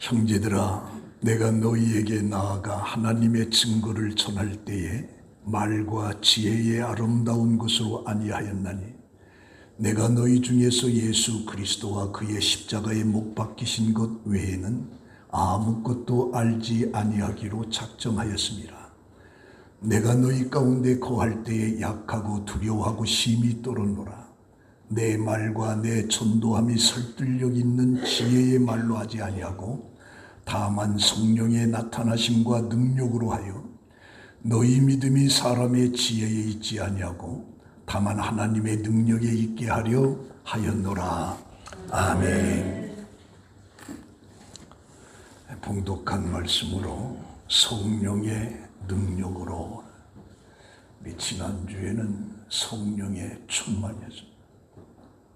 형제들아, 내가 너희에게 나아가 하나님의 증거를 전할 때에 말과 지혜의 아름다운 것으로 아니하였나니 내가 너희 중에서 예수 그리스도와 그의 십자가에 못 박히신 것 외에는 아무것도 알지 아니하기로 작정하였습니다. 내가 너희 가운데 거할 때에 약하고 두려워하고 심히 떨었노라. 내 말과 내 전도함이 설득력 있는 지혜의 말로 하지 아니하고 다만 성령의 나타나심과 능력으로 하여 너희 믿음이 사람의 지혜에 있지 아니하고 다만 하나님의 능력에 있게 하려 하였노라. 아멘. 봉독한 말씀으로 성령의 능력으로, 지난주에는 성령의 충만이었습니다.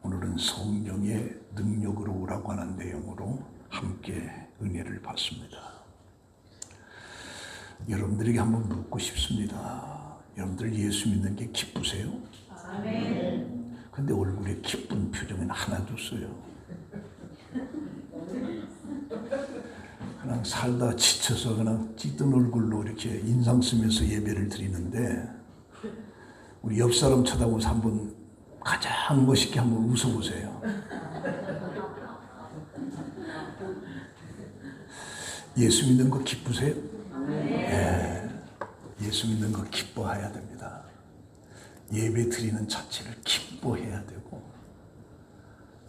오늘은 성령의 능력으로라고 하는 내용으로 함께 은혜를 받습니다. 여러분들에게 한번 묻고 싶습니다. 여러분들 예수 믿는 게 기쁘세요? 아멘. 근데 얼굴에 기쁜 표정은 하나도 없어요. 그냥 살다 지쳐서 그냥 찌든 얼굴로 이렇게 인상 쓰면서 예배를 드리는데, 우리 옆 사람 쳐다보면서 한번 가장 멋있게 한번 웃어보세요. 예수 믿는 거 기쁘세요? 네. 예수 믿는 거 기뻐해야 됩니다. 예배 드리는 자체를 기뻐해야 되고,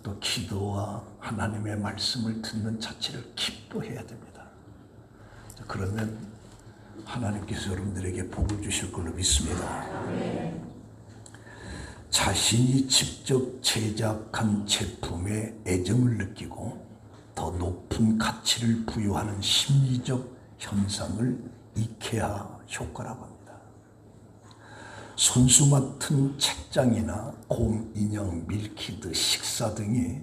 또 기도와 하나님의 말씀을 듣는 자체를 기뻐해야 됩니다. 그러면 하나님께서 여러분들에게 복을 주실 걸로 믿습니다. 자신이 직접 제작한 제품에 애정을 느끼고 더 높은 가치를 부여하는 심리적 현상을 이케아 효과라고 합니다. 손수 맡은 책장이나 곰 인형, 밀키트, 식사 등이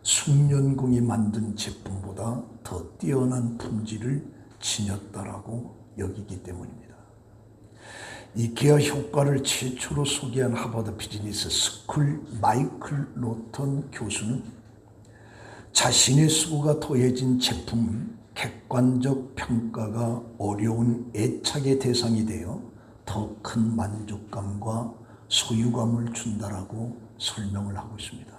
숙련공이 만든 제품보다 더 뛰어난 품질을 지녔다라고 여기기 때문입니다. 이케아 효과를 최초로 소개한 하버드 비즈니스 스쿨 마이클 로턴 교수는 자신의 수고가 더해진 제품은 객관적 평가가 어려운 애착의 대상이 되어 더 큰 만족감과 소유감을 준다라고 설명을 하고 있습니다.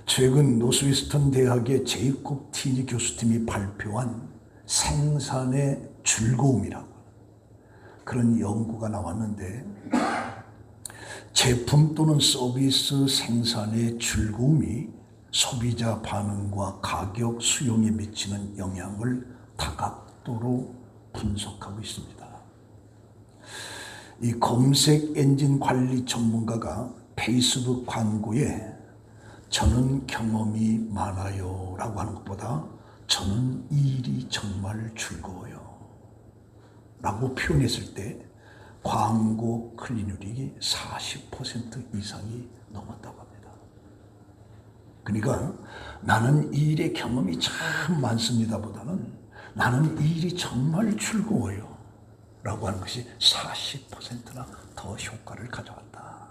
최근 노스웨스턴 대학의 제이콥 티니 교수팀이 발표한 생산의 즐거움이라고 그런 연구가 나왔는데, 제품 또는 서비스 생산의 즐거움이 소비자 반응과 가격 수용에 미치는 영향을 다각도로 분석하고 있습니다. 이 검색 엔진 관리 전문가가 페이스북 광고에 저는 경험이 많아요 라고 하는 것보다 저는 이 일이 정말 즐거워요 라고 표현했을 때 광고 클릭률이 40% 이상이 넘었다고 합니다. 그러니까 나는 이 일의 경험이 참 많습니다 보다는 나는 이 일이 정말 즐거워요 라고 하는 것이 40%나 더 효과를 가져갔다.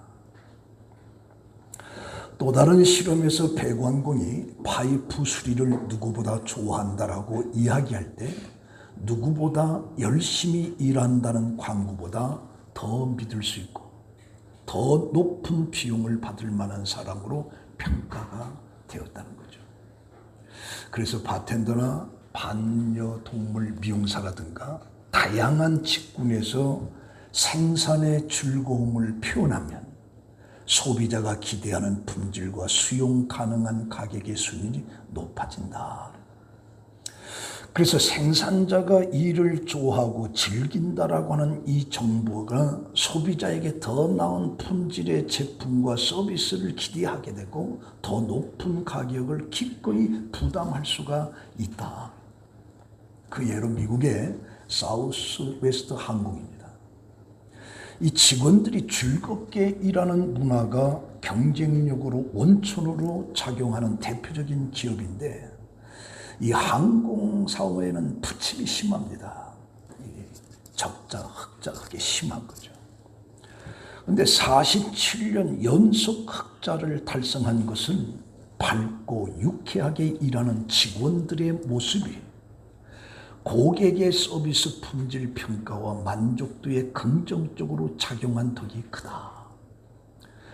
또 다른 실험에서 배관공이 파이프 수리를 누구보다 좋아한다라고 이야기할 때 누구보다 열심히 일한다는 광고보다 더 믿을 수 있고 더 높은 비용을 받을 만한 사람으로 평가가 되었다는 거죠. 그래서 바텐더나 반려동물 미용사라든가 다양한 직군에서 생산의 즐거움을 표현하면 소비자가 기대하는 품질과 수용 가능한 가격의 수준이 높아진다. 그래서 생산자가 일을 좋아하고 즐긴다라고 하는 이 정보가 소비자에게 더 나은 품질의 제품과 서비스를 기대하게 되고 더 높은 가격을 기꺼이 부담할 수가 있다. 그 예로 미국의 사우스 웨스트 항공입니다. 이 직원들이 즐겁게 일하는 문화가 경쟁력으로 원천으로 작용하는 대표적인 기업인데, 이 항공사회는 부침이 심합니다. 적자, 흑자가 그게 심한 거죠. 그런데 47년 연속 흑자를 달성한 것은 밝고 유쾌하게 일하는 직원들의 모습이 고객의 서비스 품질 평가와 만족도에 긍정적으로 작용한 덕이 크다.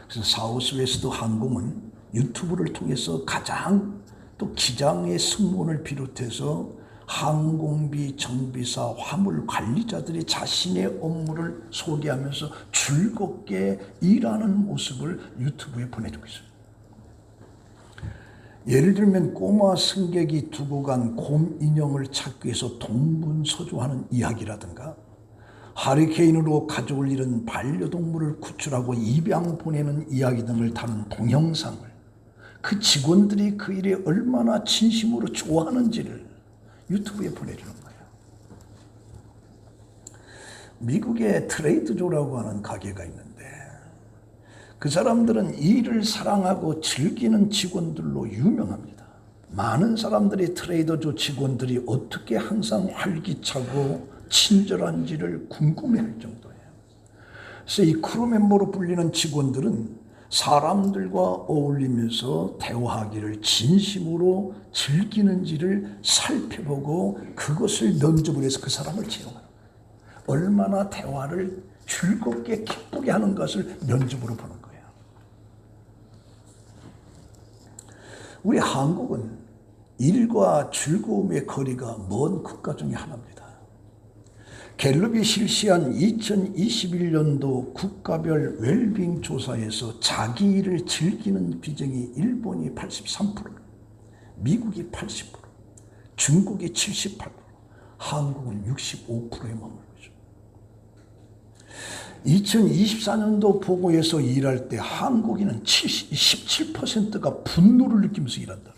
그래서 사우스웨스트 항공은 유튜브를 통해서 가장 또 기장의 승무원을 비롯해서 항공비, 정비사, 화물 관리자들이 자신의 업무를 소개하면서 즐겁게 일하는 모습을 유튜브에 보내주고 있어요. 예를 들면 꼬마 승객이 두고 간 곰 인형을 찾기 위해서 동분서주하는 이야기라든가, 하리케인으로 가족을 잃은 반려동물을 구출하고 입양 보내는 이야기 등을 다룬 동영상을 그 직원들이 그 일에 얼마나 진심으로 좋아하는지를 유튜브에 보내주는 거예요. 미국에 트레이드조라고 하는 가게가 있는데 그 사람들은 일을 사랑하고 즐기는 직원들로 유명합니다. 많은 사람들이 트레이더조 직원들이 어떻게 항상 활기차고 친절한지를 궁금해할 정도예요. 그래서 이 크루멤버로 불리는 직원들은 사람들과 어울리면서 대화하기를 진심으로 즐기는지를 살펴보고 그것을 면접을 해서 그 사람을 채용하는 거예요. 얼마나 대화를 즐겁게 기쁘게 하는 것을 면접으로 보는 거예요. 우리 한국은 일과 즐거움의 거리가 먼 국가 중에 하나입니다. 갤럽이 실시한 2021년도 국가별 웰빙 조사에서 자기 일을 즐기는 비중이 일본이 83%, 미국이 80%, 중국이 78%, 한국은 65%에 머물고 있죠. 2024년도 보고에서 일할 때 한국인은 17%가 분노를 느끼면서 일한다.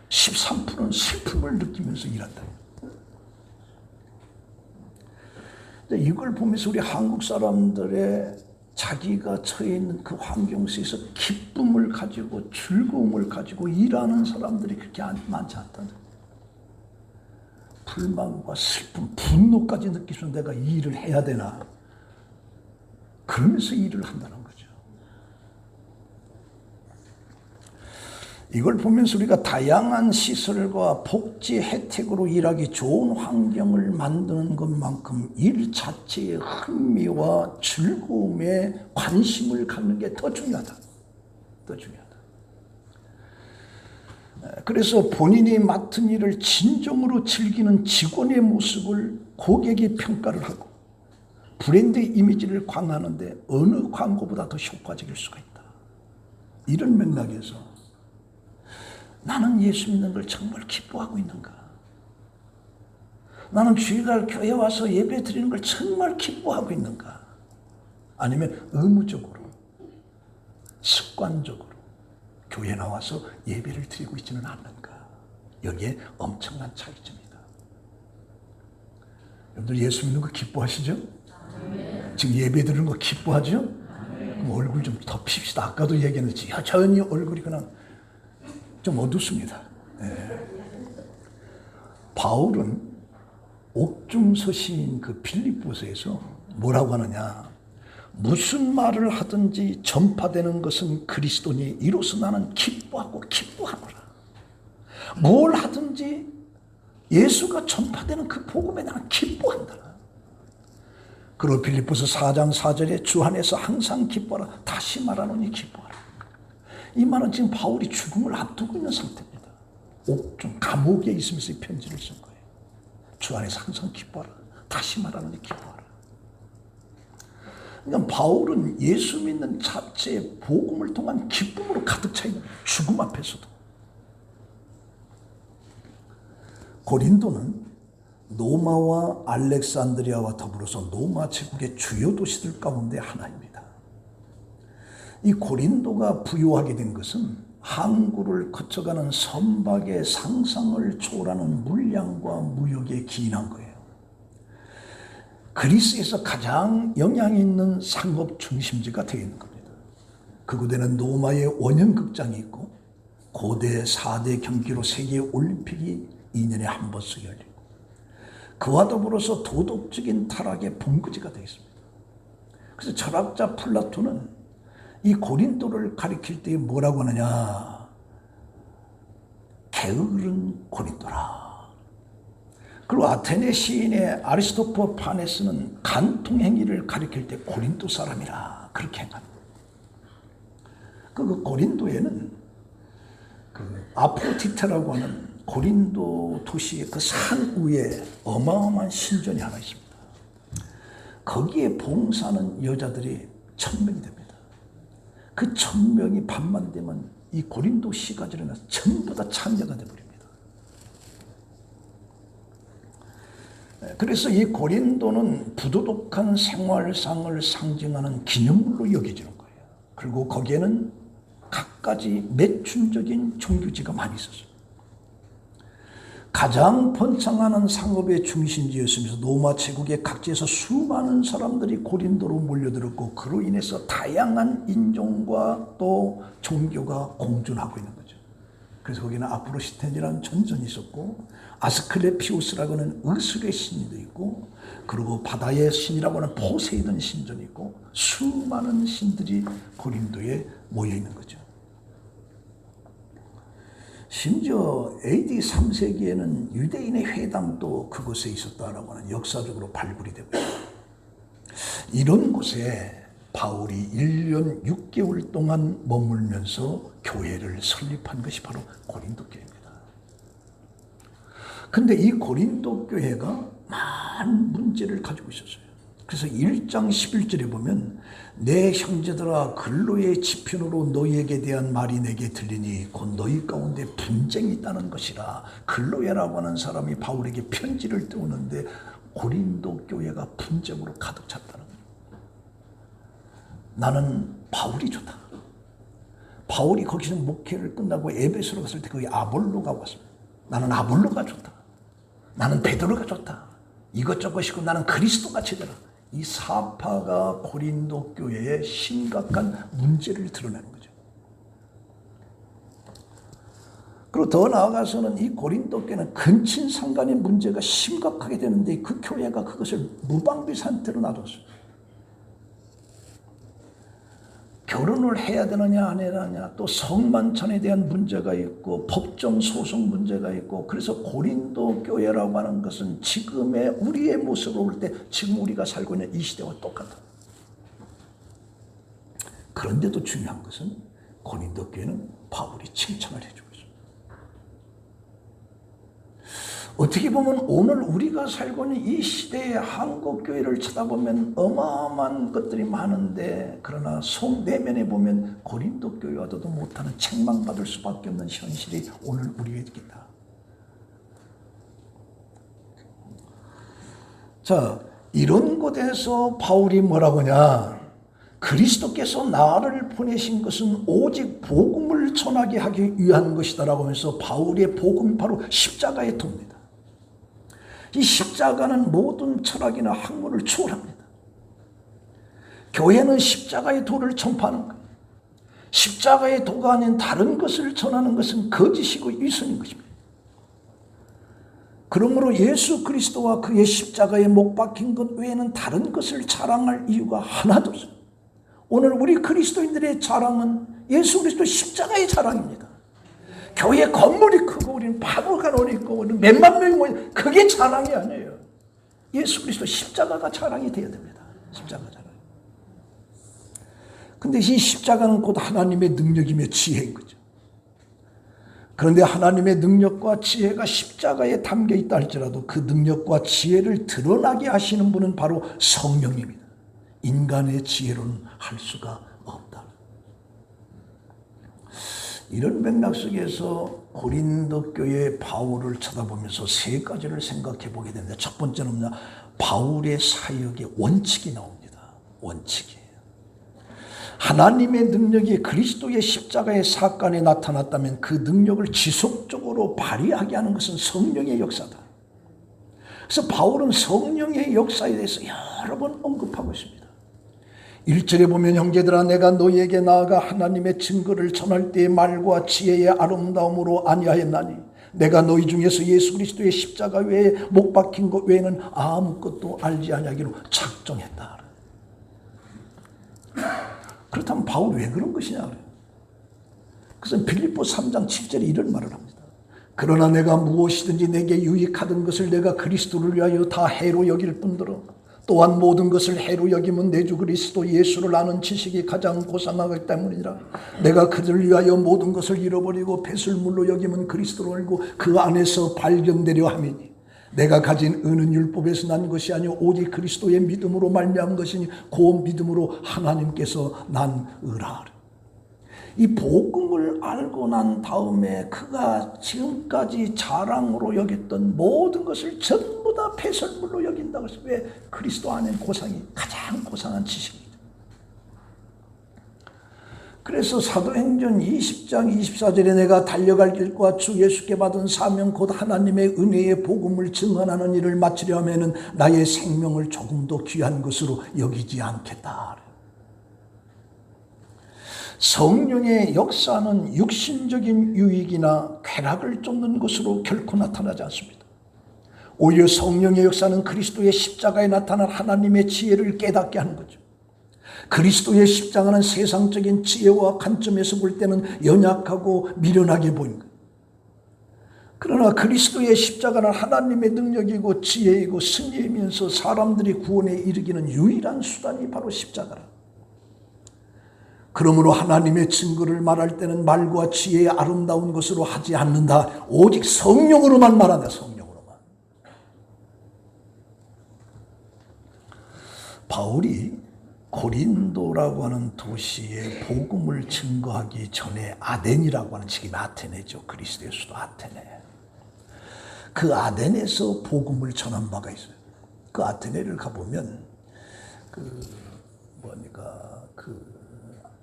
13%는 슬픔을 느끼면서 일한다. 이걸 보면서 우리 한국 사람들의 자기가 처해 있는 그 환경 속에서 기쁨을 가지고 즐거움을 가지고 일하는 사람들이 그렇게 많지 않다는 거예요. 불만과 슬픔, 분노까지 느끼면서 내가 이 일을 해야 되나? 그러면서 일을 한다는 거죠. 이걸 보면서 우리가 다양한 시설과 복지 혜택으로 일하기 좋은 환경을 만드는 것만큼 일 자체의 흥미와 즐거움에 관심을 갖는 게 더 중요하다. 더 중요하다. 그래서 본인이 맡은 일을 진정으로 즐기는 직원의 모습을 고객이 평가를 하고 브랜드 이미지를 강화하는데 어느 광고보다 더 효과적일 수가 있다. 이런 맥락에서 나는 예수 믿는 걸 정말 기뻐하고 있는가? 나는 주일날 교회 와서 예배 드리는 걸 정말 기뻐하고 있는가? 아니면 의무적으로, 습관적으로 교회 나와서 예배를 드리고 있지는 않는가? 여기에 엄청난 차이점이다. 여러분들 예수 믿는 거 기뻐하시죠? 지금 예배 드리는 거 기뻐하죠? 그럼 얼굴 좀 덮읍시다. 아까도 얘기했는지 여전히 얼굴이 그냥 좀 어둡습니다. 네. 바울은 옥중서신 그 빌립보서에서 뭐라고 하느냐? 무슨 말을 하든지 전파되는 것은 그리스도니 이로써 나는 기뻐하고 기뻐하노라. 뭘 하든지 예수가 전파되는 그 복음에 나는 기뻐한다. 그리고 빌립보서 4장 4절에 주 안에서 항상 기뻐하라. 다시 말하노니 기뻐하라. 이 말은 지금 바울이 죽음을 앞두고 있는 상태입니다. 옥중 감옥에 있으면서 이 편지를 쓴 거예요. 주 안에서 항상 기뻐하라. 다시 말하노니 기뻐하라. 그러니까 바울은 예수 믿는 자체의 복음을 통한 기쁨으로 가득 차 있는 거예요. 죽음 앞에서도. 고린도는 노마와 알렉산드리아와 더불어서 로마 제국의 주요 도시들 가운데 하나입니다. 이 고린도가 부유하게 된 것은 항구를 거쳐가는 선박의 상상을 초월하는 물량과 무역에 기인한 거예요. 그리스에서 가장 영향 있는 상업 중심지가 되어 있는 겁니다. 그곳에는 노마의 원형극장이 있고 고대 4대 경기로 세계 올림픽이 2년에 한 번씩 열리고 그와 더불어서 도덕적인 타락의 본거지가 되어 있습니다. 그래서 철학자 플라톤은 이 고린도를 가리킬 때 뭐라고 하느냐? 게으른 고린도라. 그리고 아테네 시인의 아리스토퍼 파네스는 간통 행위를 가리킬 때 고린도 사람이라 그렇게 행합니다. 그 고린도에는 그 아프로디테라고 하는 고린도 도시의 그 산 위에 어마어마한 신전이 하나 있습니다. 거기에 봉사하는 여자들이 1000명이 됩니다. 그 1000명이 밤만 되면 이 고린도 시가 일어나서 전부 다 참여가 되어버립니다. 그래서 이 고린도는 부도덕한 생활상을 상징하는 기념물로 여겨지는 거예요. 그리고 거기에는 갖가지 매춘적인 종교지가 많이 있었어요. 가장 번창하는 상업의 중심지였으면서 로마 제국의 각지에서 수많은 사람들이 고린도로 몰려들었고 그로 인해서 다양한 인종과 또 종교가 공존하고 있는 거죠. 그래서 거기는 아프로시텐이라는 전선이 있었고 아스클레피우스라고 하는 의술의 신도 있고 그리고 바다의 신이라고 하는 포세이돈 신전이 있고 수많은 신들이 고린도에 모여 있는 거죠. 심지어 AD 3세기에는 유대인의 회당도 그곳에 있었다라고 하는 역사적으로 발굴이 되고 있습니다. 이런 곳에 바울이 1년 6개월 동안 머물면서 교회를 설립한 것이 바로 고린도 교회입니다. 근데 이 고린도 교회가 많은 문제를 가지고 있었어요. 그래서 1장 11절에 보면 내 형제들아 근로의 지편으로 너희에게 대한 말이 내게 들리니 곧 너희 가운데 분쟁이 있다는 것이라. 근로야라고 하는 사람이 바울에게 편지를 띄우는데 고린도 교회가 분쟁으로 가득 찼다는 거예요. 나는 바울이 좋다. 바울이 거기서 목회를 끝나고 에베소로 갔을 때 거기 아볼로가 왔습니다. 나는 아볼로가 좋다. 나는 베드로가 좋다. 이것저것이고 나는 그리스도가 최고다. 이 사파가 고린도 교회의 심각한 문제를 드러내는 거죠. 그리고 더 나아가서는 이 고린도 교회는 근친상간의 문제가 심각하게 되는데 그 교회가 그것을 무방비 상태로 놔뒀어요. 결혼을 해야 되느냐 안 해야 되느냐 또 성만찬에 대한 문제가 있고 법정 소송 문제가 있고 그래서 고린도 교회라고 하는 것은 지금의 우리의 모습으로 볼 때 지금 우리가 살고 있는 이 시대와 똑같아. 그런데도 중요한 것은 고린도 교회는 바울이 칭찬을 해주고 있습니다. 어떻게 보면 오늘 우리가 살고 있는 이 시대의 한국교회를 쳐다보면 어마어마한 것들이 많은데 그러나 속 내면에 보면 고린도 교회와도 못하는 책망받을 수밖에 없는 현실이 오늘 우리에게 있다. 자, 이런 곳에서 바울이 뭐라고 하냐? 그리스도께서 나를 보내신 것은 오직 복음을 전하게 하기 위한 것이다라고 하면서 바울의 복음 바로 십자가의 도입니다. 이 십자가는 모든 철학이나 학문을 초월합니다. 교회는 십자가의 도를 전파하는 거예요. 십자가의 도가 아닌 다른 것을 전하는 것은 거짓이고 위선인 것입니다. 그러므로 예수 그리스도와 그의 십자가에 못 박힌 것 외에는 다른 것을 자랑할 이유가 하나도 없습니다. 오늘 우리 그리스도인들의 자랑은 예수 그리스도 십자가의 자랑입니다. 교회 건물이 크고 우리는 박물관이 있고 우리는 몇만 명이 모여 그게 자랑이 아니에요. 예수 그리스도 십자가가 자랑이 되어야 됩니다. 십자가 자랑. 근데 이 십자가는 곧 하나님의 능력이며 지혜인 거죠. 그런데 하나님의 능력과 지혜가 십자가에 담겨 있다 할지라도 그 능력과 지혜를 드러나게 하시는 분은 바로 성령입니다. 인간의 지혜로는 할 수가 없다. 이런 맥락 속에서 고린도 교회 바울을 쳐다보면서 세 가지를 생각해 보게 됩니다. 첫 번째는 뭐냐? 바울의 사역의 원칙이 나옵니다. 원칙이에요. 하나님의 능력이 그리스도의 십자가의 사건에 나타났다면 그 능력을 지속적으로 발휘하게 하는 것은 성령의 역사다. 그래서 바울은 성령의 역사에 대해서 여러 번 언급하고 있습니다. 1절에 보면 형제들아 내가 너희에게 나아가 하나님의 증거를 전할 때의 말과 지혜의 아름다움으로 아니하였나니 내가 너희 중에서 예수 그리스도의 십자가 외에 못 박힌 것 외에는 아무것도 알지 아니하기로 작정했다. 그렇다면 바울이 왜 그런 것이냐? 그래서 빌립보 3장 7절에 이런 말을 합니다. 그러나 내가 무엇이든지 내게 유익하던 것을 내가 그리스도를 위하여 다 해로 여길 뿐더러 또한 모든 것을 해로 여기면 내 주 그리스도 예수를 아는 지식이 가장 고상하기 때문이라. 내가 그를 위하여 모든 것을 잃어버리고 배설물로 여기면 그리스도를 알고 그 안에서 발견되려 함이니 내가 가진 의는 율법에서 난 것이 아니오 오직 그리스도의 믿음으로 말미암은 것이니 그 믿음으로 하나님께서 난 의라하라. 이 복음을 알고 난 다음에 그가 지금까지 자랑으로 여겼던 모든 것을 전부 다 폐설물로 여긴다고 해서 왜 그리스도 안에 고상이 가장 고상한 지식입니다. 그래서 사도행전 20장 24절에 내가 달려갈 길과 주 예수께 받은 사명 곧 하나님의 은혜의 복음을 증언하는 일을 마치려 하면은 나의 생명을 조금도 귀한 것으로 여기지 않겠다. 성령의 역사는 육신적인 유익이나 쾌락을 쫓는 것으로 결코 나타나지 않습니다. 오히려 성령의 역사는 그리스도의 십자가에 나타난 하나님의 지혜를 깨닫게 하는 거죠. 그리스도의 십자가는 세상적인 지혜와 관점에서 볼 때는 연약하고 미련하게 보인 거예요. 그러나 그리스도의 십자가는 하나님의 능력이고 지혜이고 승리이면서 사람들이 구원에 이르기는 유일한 수단이 바로 십자가라. 그러므로 하나님의 증거를 말할 때는 말과 지혜의 아름다운 것으로 하지 않는다. 오직 성령으로만 말한다. 성령으로만. 바울이 고린도라고 하는 도시에 복음을 증거하기 전에 아덴이라고 하는 지금 아테네죠. 그리스도의 수도 아테네. 그 아덴에서 복음을 전한 바가 있어요. 그 아테네를 가보면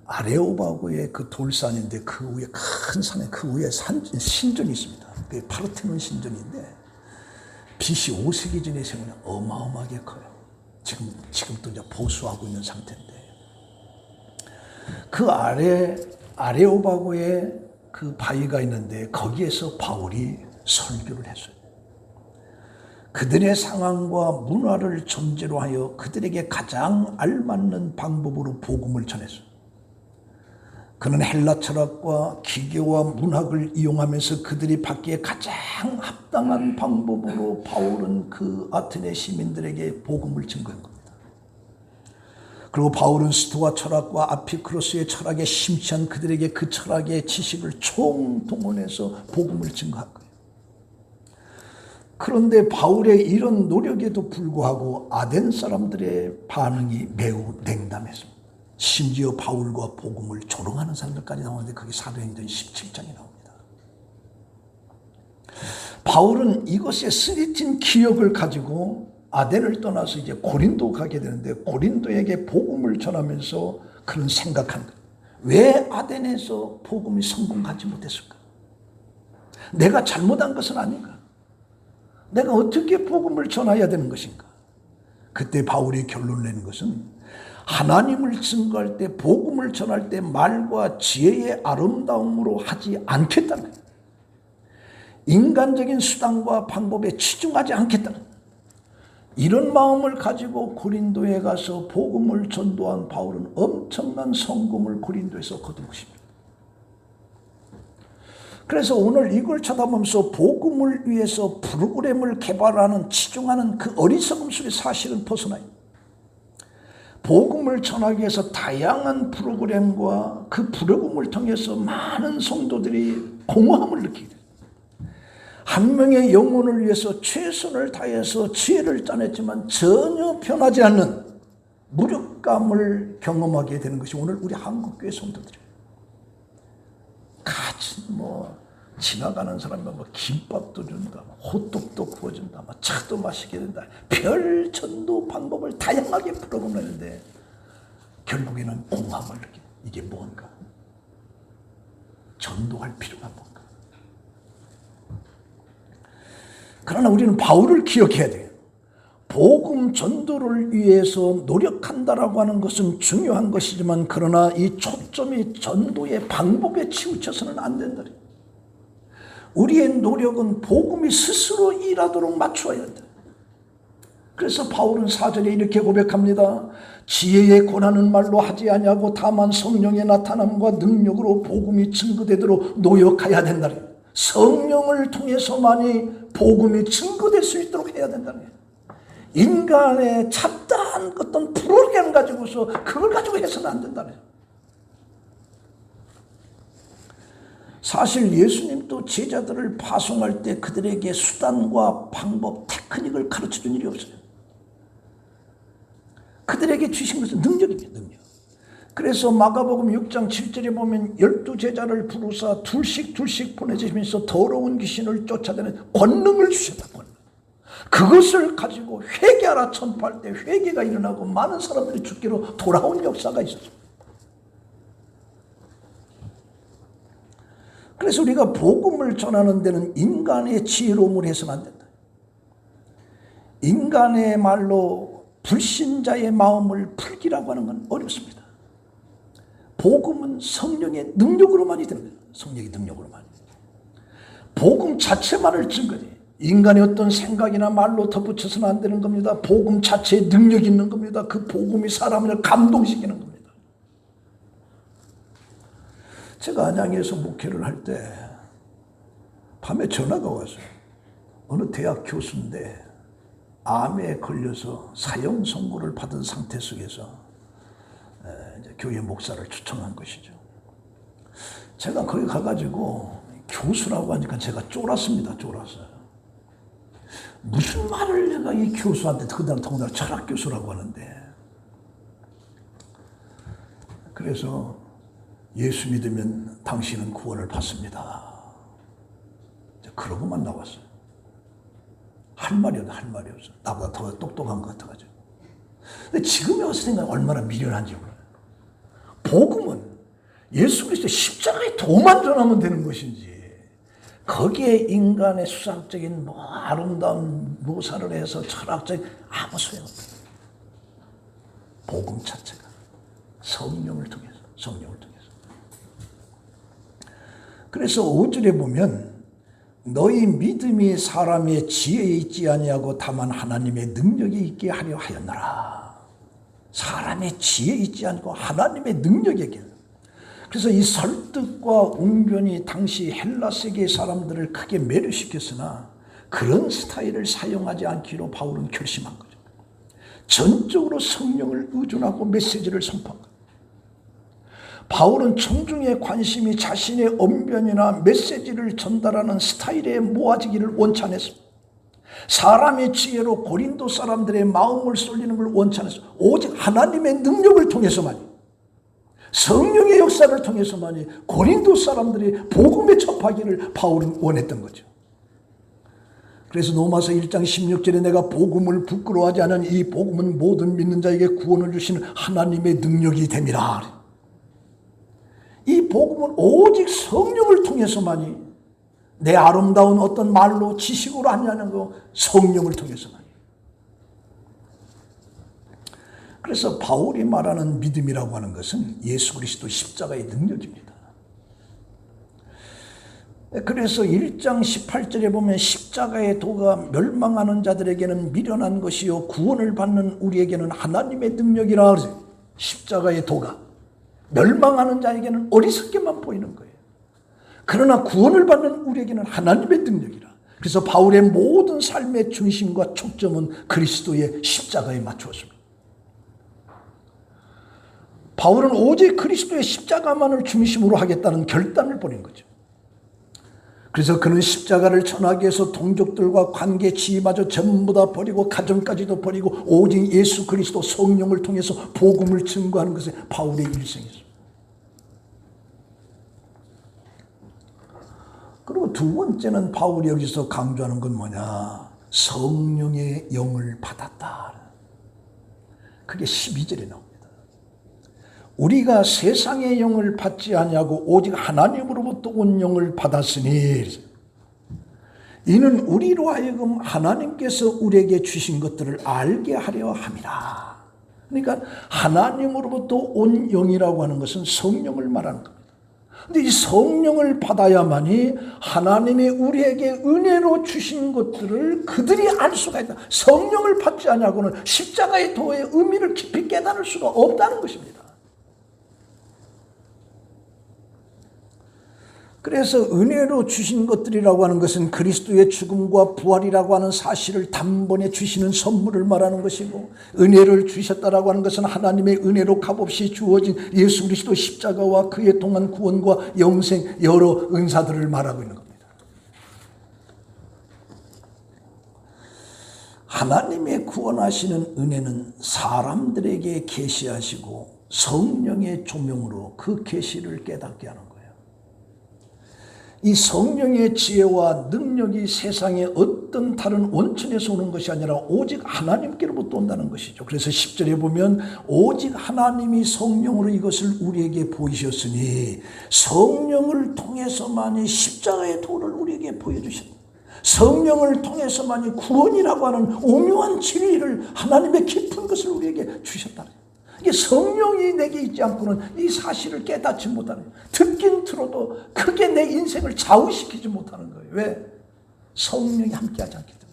아레오바고의 그 돌산인데 그 위에 큰 산에 그 위에 신전이 있습니다. 그 파르테논 신전인데 BC 5세기 전에 세운 어마어마하게 커요. 지금도 이제 보수하고 있는 상태인데 그 아레오바고에 그 바위가 있는데 거기에서 바울이 설교를 했어요. 그들의 상황과 문화를 전제로 하여 그들에게 가장 알맞는 방법으로 복음을 전했어요. 그는 헬라 철학과 기계와 문학을 이용하면서 그들이 받기에 가장 합당한 방법으로 바울은 그 아테네 시민들에게 복음을 증거한 겁니다. 그리고 바울은 스토아 철학과 아피크로스의 철학에 심취한 그들에게 그 철학의 지식을 총동원해서 복음을 증거한 거예요. 그런데 바울의 이런 노력에도 불구하고 아덴 사람들의 반응이 매우 냉담했습니다. 심지어 바울과 복음을 조롱하는 사람들까지 나오는데 그게 사도행전 17장에 나옵니다. 바울은 이것에 스리친 기억을 가지고 아덴을 떠나서 이제 고린도 가게 되는데 고린도에게 복음을 전하면서 그런 생각한 거예요. 왜 아덴에서 복음이 성공하지 못했을까? 내가 잘못한 것은 아닌가? 내가 어떻게 복음을 전해야 되는 것인가? 그때 바울이 결론을 내는 것은 하나님을 증거할 때 복음을 전할 때 말과 지혜의 아름다움으로 하지 않겠다는 거예요. 인간적인 수단과 방법에 치중하지 않겠다는 거예요. 이런 마음을 가지고 고린도에 가서 복음을 전도한 바울은 엄청난 성공을 고린도에서 거둔 것입니다. 그래서 오늘 이걸 쳐다보면서 복음을 위해서 프로그램을 개발하는 치중하는 그 어리석음 속에 사실은 벗어나요. 복음을 전하기 위해서 다양한 프로그램과 그 프로그램을 통해서 많은 성도들이 공허함을 느끼게 돼요. 한 명의 영혼을 위해서 최선을 다해서 지혜를 짜냈지만 전혀 변하지 않는 무력감을 경험하게 되는 것이 오늘 우리 한국교회 성도들이에요. 같이 지나가는 사람은 김밥도 준다, 호떡도 구워준다, 차도 마시게 된다. 별 전도 방법을 다양하게 풀어보는데 결국에는 공허함을 느끼는 이게 뭔가? 전도할 필요가 뭔가? 그러나 우리는 바울을 기억해야 돼요. 복음 전도를 위해서 노력한다라고 하는 것은 중요한 것이지만 그러나 이 초점이 전도의 방법에 치우쳐서는 안 된다. 우리의 노력은 복음이 스스로 일하도록 맞추어야 한다. 그래서 바울은 4절에 이렇게 고백합니다. 지혜의 권하는 말로 하지 아니하고 다만 성령의 나타남과 능력으로 복음이 증거되도록 노력해야 된다. 성령을 통해서만이 복음이 증거될 수 있도록 해야 된다는 거예요. 인간의 잡다한 어떤 프로그램 가지고서 그걸 가지고 해서는 안 된다는 거예요. 사실 예수님도 제자들을 파송할 때 그들에게 수단과 방법, 테크닉을 가르쳐준 일이 없어요. 그들에게 주신 것은 능력입니다. 능력. 그래서 마가복음 6장 7절에 보면 12제자를 부르사 둘씩 보내주시면서 더러운 귀신을 쫓아내는 권능을 주셨다. 권능. 그것을 가지고 회개하라 선포할 때 회개가 일어나고 많은 사람들이 죽기로 돌아온 역사가 있었습니다. 그래서 우리가 복음을 전하는 데는 인간의 지혜로움을 해서는 안 된다. 인간의 말로 불신자의 마음을 풀기라고 하는 건 어렵습니다. 복음은 성령의 능력으로만이 되는 거예요. 성령의 능력으로만. 복음 자체만을 증거해. 인간의 어떤 생각이나 말로 덧붙여서는 안 되는 겁니다. 복음 자체에 능력이 있는 겁니다. 그 복음이 사람을 감동시키는 겁니다. 제가 안양에서 목회를 할 때 밤에 전화가 왔어요. 어느 대학 교수인데 암에 걸려서 사형 선고를 받은 상태 속에서 이제 교회 목사를 초청한 것이죠. 제가 거기 가가지고 교수라고 하니까 제가 쫄았습니다. 쫄았어요. 무슨 말을 내가 이 교수한테 더군다나 철학 교수라고 하는데. 그래서 예수 믿으면 당신은 구원을 받습니다. 그러고만 나왔어요. 할 말이 없어. 나보다 더 똑똑한 것 같아가지고. 근데 지금에 와서 생각하면 얼마나 미련한지 몰라요. 복음은 예수 그리스도 십자가에 도만 전하면 되는 것인지 거기에 인간의 수상적인 아름다운 묘사를 해서 철학적인 아무 소용없어요. 복음 자체가 성령을 통해서. 그래서 5절에 보면 너희 믿음이 사람의 지혜에 있지 아니하고 다만 하나님의 능력이 있게 하려 하였노라. 사람의 지혜에 있지 않고 하나님의 능력에게. 그래서 이 설득과 웅변이 당시 헬라 세계 사람들을 크게 매료시켰으나 그런 스타일을 사용하지 않기로 바울은 결심한 거죠. 전적으로 성령을 의존하고 메시지를 선포한 거예요. 바울은 청중의 관심이 자신의 언변이나 메시지를 전달하는 스타일에 모아지기를 원치 않았습니다. 사람의 지혜로 고린도 사람들의 마음을 쏠리는 걸 원치 않았습니다. 오직 하나님의 능력을 통해서만이, 성령의 역사를 통해서만이 고린도 사람들이 복음에 접하기를 바울은 원했던 거죠. 그래서 로마서 1장 16절에 내가 복음을 부끄러워하지 않은 이 복음은 모든 믿는 자에게 구원을 주시는 하나님의 능력이 됨이라. 이 복음은 오직 성령을 통해서만이, 내 아름다운 어떤 말로 지식으로 아니하는 거, 성령을 통해서만이. 그래서 바울이 말하는 믿음이라고 하는 것은 예수 그리스도 십자가의 능력입니다. 그래서 1장 18절에 보면 십자가의 도가 멸망하는 자들에게는 미련한 것이요 구원을 받는 우리에게는 하나님의 능력이라 그러죠. 십자가의 도가 멸망하는 자에게는 어리석게만 보이는 거예요. 그러나 구원을 받는 우리에게는 하나님의 능력이라. 그래서 바울의 모든 삶의 중심과 초점은 그리스도의 십자가에 맞추었습니다. 바울은 오직 그리스도의 십자가만을 중심으로 하겠다는 결단을 벌인 거죠. 그래서 그는 십자가를 전하기 위해서 동족들과 관계 지위마저 전부 다 버리고 가정까지도 버리고 오직 예수 그리스도 성령을 통해서 복음을 증거하는 것이 바울의 일생이었습니다. 그리고 두 번째는 바울이 여기서 강조하는 건 뭐냐? 성령의 영을 받았다. 그게 12절에 나옵니다. 우리가 세상의 영을 받지 아니하고 오직 하나님으로부터 온 영을 받았으니 이는 우리로 하여금 하나님께서 우리에게 주신 것들을 알게 하려 함이라. 그러니까 하나님으로부터 온 영이라고 하는 것은 성령을 말하는 겁니다. 그런데 이 성령을 받아야만이 하나님이 우리에게 은혜로 주신 것들을 그들이 알 수가 있다. 성령을 받지 아니하고는 십자가의 도의 의미를 깊이 깨달을 수가 없다는 것입니다. 그래서 은혜로 주신 것들이라고 하는 것은 그리스도의 죽음과 부활이라고 하는 사실을 단번에 주시는 선물을 말하는 것이고, 은혜를 주셨다라고 하는 것은 하나님의 은혜로 값없이 주어진 예수 그리스도 십자가와 그에 통한 구원과 영생, 여러 은사들을 말하고 있는 겁니다. 하나님의 구원하시는 은혜는 사람들에게 계시하시고 성령의 조명으로 그 계시를 깨닫게 하는 거예요. 이 성령의 지혜와 능력이 세상의 어떤 다른 원천에서 오는 것이 아니라 오직 하나님께로부터 온다는 것이죠. 그래서 10절에 보면 오직 하나님이 성령으로 이것을 우리에게 보이셨으니 성령을 통해서만이 십자가의 도를 우리에게 보여주셨다. 성령을 통해서만이 구원이라고 하는 오묘한 진리를, 하나님의 깊은 것을 우리에게 주셨다. 이게 성령이 내게 있지 않고는 이 사실을 깨닫지 못하는 거예요. 듣긴 들어도 크게 내 인생을 좌우시키지 못하는 거예요. 왜? 성령이 함께하지 않기 때문에.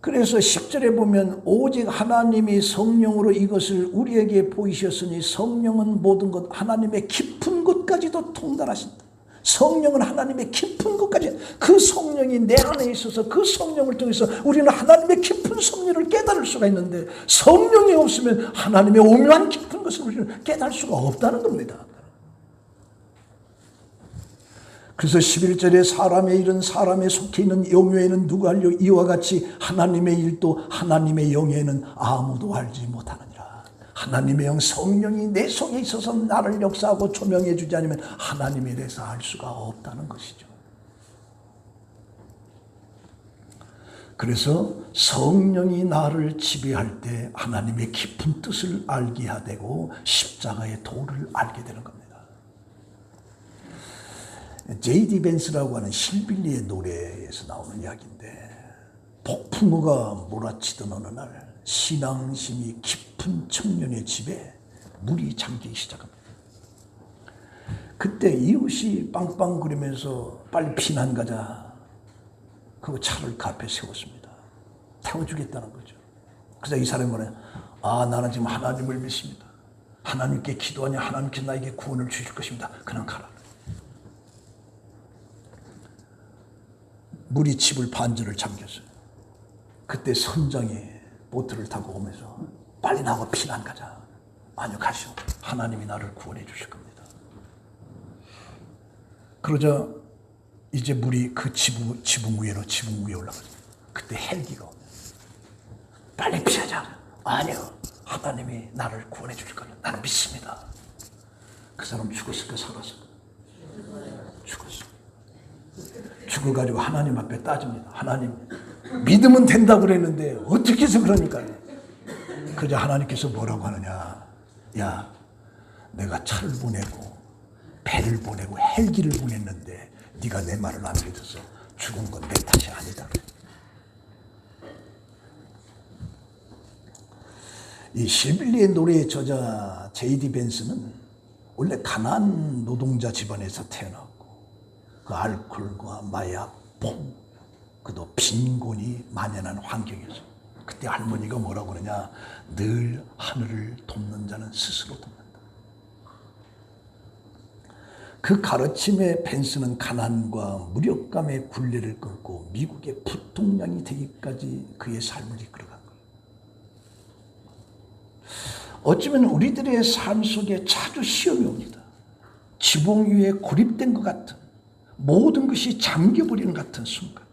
그래서 10절에 보면 오직 하나님이 성령으로 이것을 우리에게 보이셨으니 성령은 모든 것, 하나님의 깊은 것까지도 통달하신다. 성령은 하나님의 깊은 것까지, 그 성령이 내 안에 있어서 그 성령을 통해서 우리는 하나님의 깊은 섭리를 깨달을 수가 있는데, 성령이 없으면 하나님의 오묘한 깊은 것을 우리는 깨달을 수가 없다는 겁니다. 그래서 11절에 사람의 일은 사람에 속해 있는 영예에는 누가 알려, 이와 같이 하나님의 일도 하나님의 영예에는 아무도 알지 못하느니라. 하나님의 영 성령이 내 속에 있어서 나를 역사하고 조명해 주지 않으면 하나님에 대해서 알 수가 없다는 것이죠. 그래서 성령이 나를 지배할 때 하나님의 깊은 뜻을 알게 되고 십자가의 도를 알게 되는 겁니다. J.D. 벤스라고 하는 힐빌리의 노래에서 나오는 이야기인데, 폭풍우가 몰아치던 어느 날 신앙심이 깊은 청년의 집에 물이 잠기기 시작합니다. 그때 이웃이 빵빵거리면서 빨리 피난 가자, 그 차를 그 앞에 세웠습니다. 태워주겠다는 거죠. 그래서 이 사람이 뭐냐, 나는 지금 하나님을 믿습니다. 하나님께 기도하니 하나님께 나에게 구원을 주실 것입니다. 그냥 가라. 물이 집을 반절을 잠겼어요. 그때 선장이 보트를 타고 오면서 빨리 나와 피난 가자. 아니요, 가시오. 하나님이 나를 구원해 주실 겁니다. 그러자 이제 물이 그 지붕 위에 올라가죠. 그때 헬기가 오면 빨리 피하자. 아니요, 하나님이 나를 구원해 주실 거예요. 나는 믿습니다. 그 사람 죽었을까 살았을까? 죽었어. 죽어가지고 하나님 앞에 따집니다. 하나님, 믿으면 된다고 그랬는데 어떻게 해서 그러니까. 그저 하나님께서 뭐라고 하느냐, 야, 내가 차를 보내고 배를 보내고 헬기를 보냈는데 네가 내 말을 안 믿어서 죽은 건 내 탓이 아니다. 이 실빌리의 노래의 저자 J.D. 벤스는 원래 가난한 노동자 집안에서 태어났고, 그 알코올과 마약, 폼, 그도 빈곤이 만연한 환경이었어요. 그때 할머니가 뭐라고 그러냐, 늘 하늘을 돕는 자는 스스로 돕는다. 그 가르침에 벤스는 가난과 무력감의 굴레를 끊고 미국의 부통령이 되기까지 그의 삶을 이끌어간 거예요. 어쩌면 우리들의 삶 속에 자주 시험이 옵니다. 지붕 위에 고립된 것 같은, 모든 것이 잠겨버리는 같은 순간.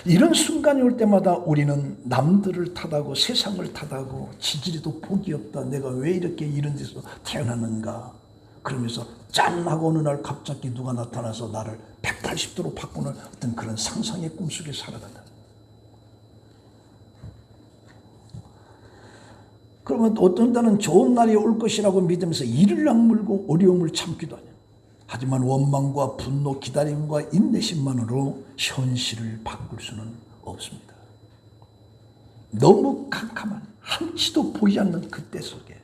이런 순간이 올 때마다 우리는 남들을 탓하고 세상을 탓하고 지지리도 복이 없다, 내가 왜 이렇게 이런 데서 태어났는가, 그러면서 짠 하고 어느 날 갑자기 누가 나타나서 나를 180도로 바꾸는 어떤 그런 상상의 꿈속에 살아간다. 그러면 어떤 때는 좋은 날이 올 것이라고 믿으면서 이를 악물고 어려움을 참기도 하냐. 하지만 원망과 분노, 기다림과 인내심만으로 현실을 바꿀 수는 없습니다. 너무 캄캄한, 한치도 보이지 않는 그때 속에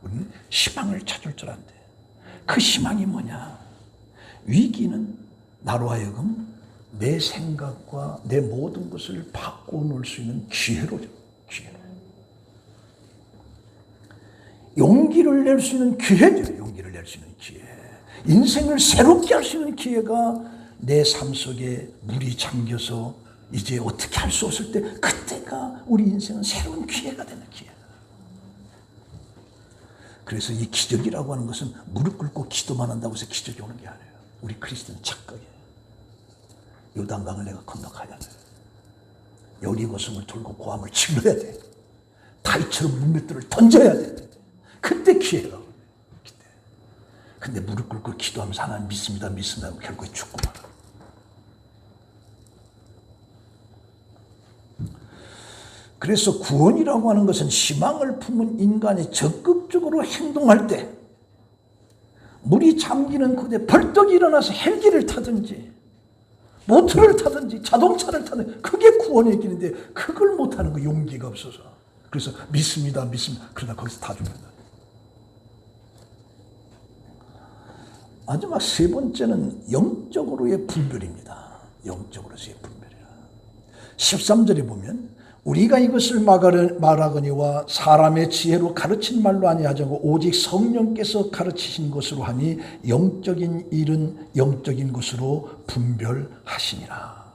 우리는 희망을 찾을 줄 안돼. 그 희망이 뭐냐? 위기는 나로 하여금 내 생각과 내 모든 것을 바꿔놓을 수 있는 기회로죠. 기회로. 용기를 낼 수 있는 기회죠. 용기를 낼 수 있는 기회. 인생을 새롭게 할 수 있는 기회가 내 삶 속에 물이 잠겨서 이제 어떻게 할 수 없을 때, 그때가 우리 인생은 새로운 기회가 되는 기회. 그래서 이 기적이라고 하는 것은 무릎 꿇고 기도만 한다고 해서 기적이 오는 게 아니에요. 우리 그리스도는 착각이에요. 요단강을 내가 건너가야 돼. 여리고성을 돌고 고함을 질러야 돼. 다윗처럼 문맷돌을 던져야 돼. 그때 기회가 오는 거예요. 그때. 근데 무릎 꿇고 기도하면서 하나님 믿습니다, 믿습니다 하면 결국에 죽고 말아. 그래서 구원이라고 하는 것은 희망을 품은 인간이 적극적으로 행동할 때, 물이 잠기는 그때 벌떡 일어나서 헬기를 타든지 모터를 타든지 자동차를 타든지, 그게 구원의 길인데 그걸 못하는 거, 용기가 없어서. 그래서 믿습니다, 믿습니다. 그러다 거기서 다 죽는다. 마지막 세 번째는 영적으로의 분별입니다. 영적으로의 분별이라. 13절에 보면 우리가 이것을 말하거니와 사람의 지혜로 가르친 말로 아니하자고 오직 성령께서 가르치신 것으로 하니 영적인 일은 영적인 것으로 분별하시니라.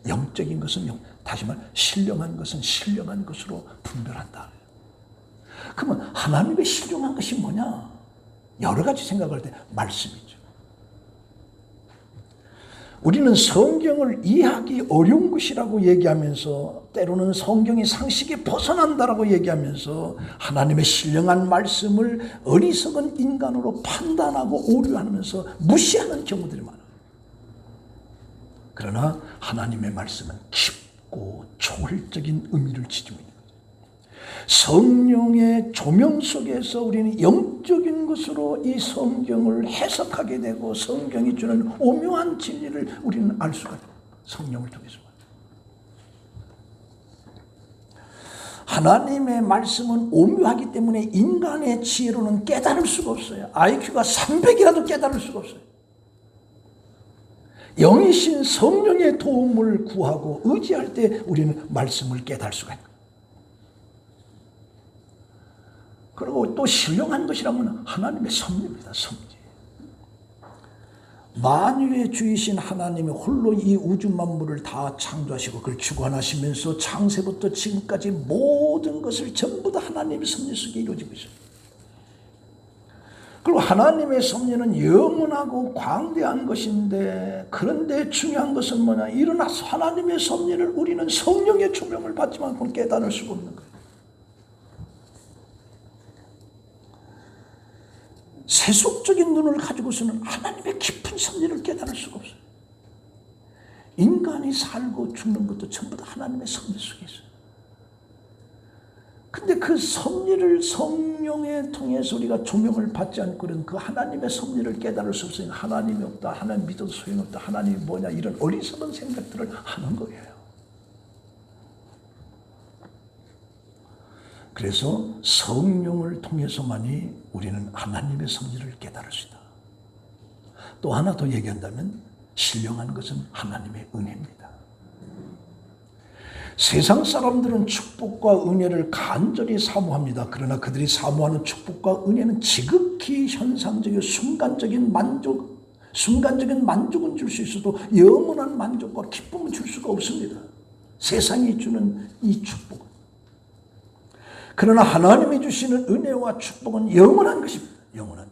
영적인 것은 다시 말 신령한 것은 신령한 것으로 분별한다. 그러면 하나님의 신령한 것이 뭐냐? 여러 가지 생각할 때 말씀이죠. 우리는 성경을 이해하기 어려운 것이라고 얘기하면서, 때로는 성경이 상식에 벗어난다라고 얘기하면서 하나님의 신령한 말씀을 어리석은 인간으로 판단하고 오류하면서 무시하는 경우들이 많아요. 그러나 하나님의 말씀은 깊고 초월적인 의미를 지니고 있는 거죠. 성령의 조명 속에서 우리는 영적인 것으로 이 성경을 해석하게 되고, 성경이 주는 오묘한 진리를 우리는 알 수가 있어요. 성령을 통해서. 하나님의 말씀은 오묘하기 때문에 인간의 지혜로는 깨달을 수가 없어요. IQ가 300이라도 깨달을 수가 없어요. 영이신 성령의 도움을 구하고 의지할 때 우리는 말씀을 깨달을 수가 있어요. 그리고 또 신령한 것이라면 하나님의 섭리입니다. 섭리. 만유의 주이신 하나님이 홀로 이 우주 만물을 다 창조하시고 그걸 주관하시면서 창세부터 지금까지 모든 것을 전부 다 하나님의 섭리 속에 이루어지고 있어요. 그리고 하나님의 섭리는 영원하고 광대한 것인데, 그런데 중요한 것은 뭐냐? 일어나서 하나님의 섭리를 우리는 성령의 조명을 받지만 그건 깨달을 수가 없는 거예요. 세속적인 눈을 가지고서는 하나님의 깊은 섭리를 깨달을 수가 없어요. 인간이 살고 죽는 것도 전부 다 하나님의 섭리 속에 있어요. 근데 그 섭리를 성령에 통해서 우리가 조명을 받지 않고는 그 하나님의 섭리를 깨달을 수 없으니 하나님이 없다, 하나님 믿어도 소용없다, 하나님이 뭐냐, 이런 어리석은 생각들을 하는 거예요. 그래서 성령을 통해서만이 우리는 하나님의 섭리를 깨달을 수 있다. 또 하나 더 얘기한다면 신령한 것은 하나님의 은혜입니다. 세상 사람들은 축복과 은혜를 간절히 사모합니다. 그러나 그들이 사모하는 축복과 은혜는 지극히 현상적이고 순간적인 만족은 줄 수 있어도 영원한 만족과 기쁨은 줄 수가 없습니다. 세상이 주는 이 축복은. 그러나 하나님이 주시는 은혜와 축복은 영원한 것입니다. 영원한 것.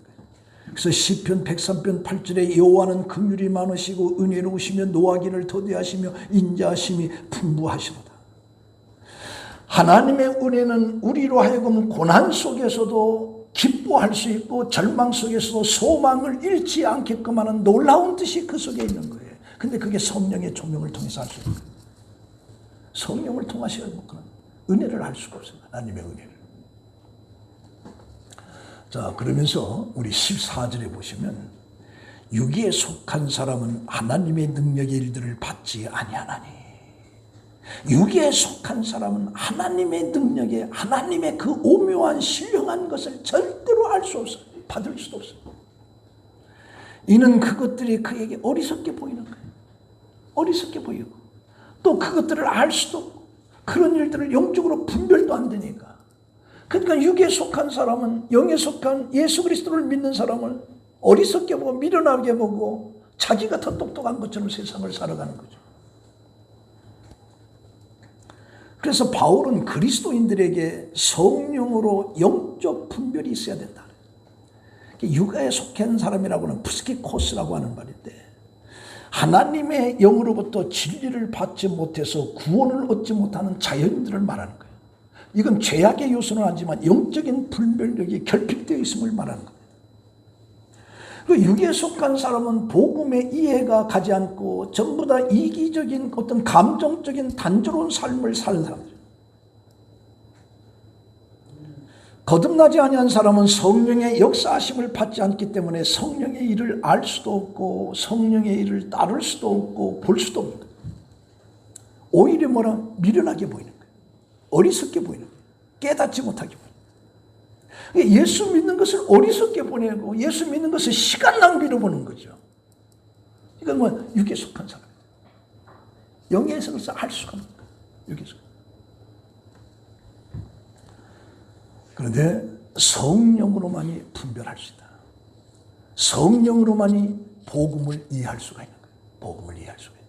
그래서 시편 103편 8절에 여호와는 긍휼이 많으시고 은혜로우시며 노하기를 더디하시며 인자하심이 풍부하시도다. 하나님의 은혜는 우리로 하여금 고난 속에서도 기뻐할 수 있고 절망 속에서도 소망을 잃지 않게끔 하는 놀라운 뜻이 그 속에 있는 거예요. 근데 그게 성령의 조명을 통해서 할 수 있는 거예요. 성령을 통하셔야 그런 은혜를 알 수가 없어요. 하나님의 은혜를. 자, 그러면서 우리 14절에 보시면 육에 속한 사람은 하나님의 능력의 일들을 받지 아니하나니, 육에 속한 사람은 하나님의 능력에, 하나님의 그 오묘한 신령한 것을 절대로 알 수 없어요. 받을 수도 없어요. 이는 그것들이 그에게 어리석게 보이는 거예요. 어리석게 보이고 또 그것들을 알 수도 없고 그런 일들을 영적으로 분별도 안 되니까 그러니까 육에 속한 사람은 영에 속한 예수 그리스도를 믿는 사람을 어리석게 보고 미련하게 보고 자기가 더 똑똑한 것처럼 세상을 살아가는 거죠. 그래서 바울은 그리스도인들에게 성령으로 영적 분별이 있어야 된다. 육에 속한 사람이라고는 푸스키코스라고 하는 말인데, 하나님의 영으로부터 진리를 받지 못해서 구원을 얻지 못하는 자연인들을 말하는 거예요. 이건 죄악의 요소는 아니지만 영적인 분별력이 결핍되어 있음을 말하는 거예요. 그 육에 속한 사람은 복음의 이해가 가지 않고 전부 다 이기적인 어떤 감정적인 단조로운 삶을 사는 사람들. 거듭나지 아니한 사람은 성령의 역사하심을 받지 않기 때문에 성령의 일을 알 수도 없고 성령의 일을 따를 수도 없고 볼 수도 없는 거예요. 오히려 뭐라 미련하게 보이는 거예요. 어리석게 보이는 거예요. 깨닫지 못하게 보이는 거예요. 예수 믿는 것을 어리석게 보내고 예수 믿는 것을 시간 낭비로 보는 거죠. 이건 뭐 육에 속한 사람이에요. 영에서는 알 수가 없는 거예요. 육에서. 그런데 성령으로만이 분별할 수 있다. 성령으로만이 복음을 이해할 수가 있는 거예요. 복음을 이해할 수가 있다.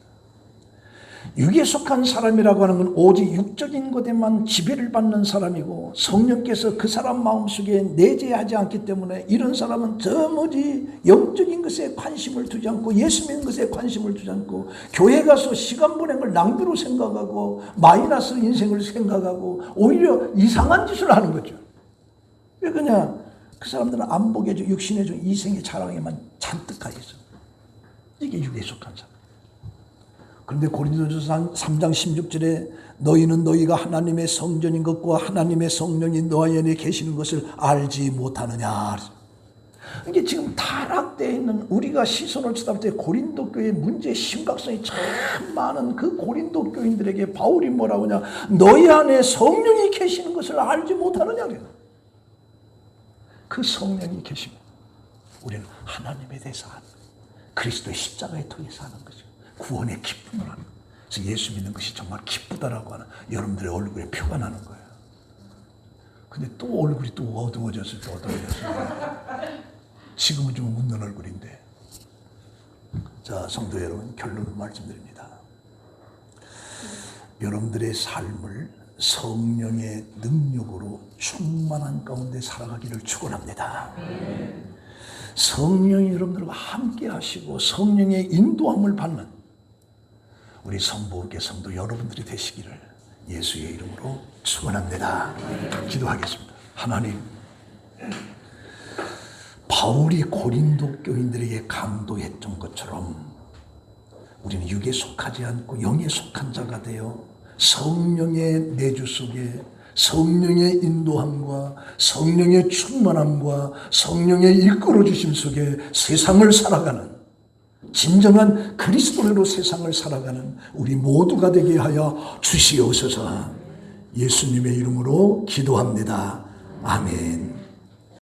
육에 속한 사람이라고 하는 건 오직 육적인 것에만 지배를 받는 사람이고 성령께서 그 사람 마음속에 내재하지 않기 때문에 이런 사람은 도무지 영적인 것에 관심을 두지 않고 예수 믿는 것에 관심을 두지 않고 교회 가서 시간 보낸 걸 낭비로 생각하고 마이너스 인생을 생각하고 오히려 이상한 짓을 하는 거죠. 왜 그냥 그 사람들은 안목의 종, 육신의 종, 이생의 자랑에만 잔뜩 가 있어. 이게 육에 속한 사람. 그런데 고린도전서 3장 16절에 너희는 너희가 하나님의 성전인 것과 하나님의 성령이 너희 안에 계시는 것을 알지 못하느냐. 이게 지금 타락되어 있는 우리가 시선을 쳐다볼 때 고린도 교회의 문제의 심각성이 참 많은 그 고린도 교인들에게 바울이 뭐라고 하냐. 너희 안에 성령이 계시는 것을 알지 못하느냐. 그 성령이 계시고 우리는 하나님에 대해서 아는 거예요. 그리스도의 십자가에 통해서 아는 거죠. 구원의 기쁨을 하는 거예요. 그래서 예수 믿는 것이 정말 기쁘다라고 하는 여러분들의 얼굴에 표가 나는 거예요. 근데 또 얼굴이 또 어두워졌을 때 지금은 좀 웃는 얼굴인데. 자, 성도 여러분, 결론을 말씀드립니다. 여러분들의 삶을 성령의 능력으로 충만한 가운데 살아가기를 축원합니다. 성령이 여러분들과 함께 하시고 성령의 인도함을 받는 우리 성부교회 성도 여러분들이 되시기를 예수의 이름으로 축원합니다. 기도하겠습니다. 하나님, 바울이 고린도 교인들에게 강도했던 것처럼 우리는 육에 속하지 않고 영에 속한 자가 되어 성령의 내주 속에 성령의 인도함과 성령의 충만함과 성령의 이끌어주심 속에 세상을 살아가는 진정한 그리스도로 세상을 살아가는 우리 모두가 되게 하여 주시옵소서. 예수님의 이름으로 기도합니다. 아멘.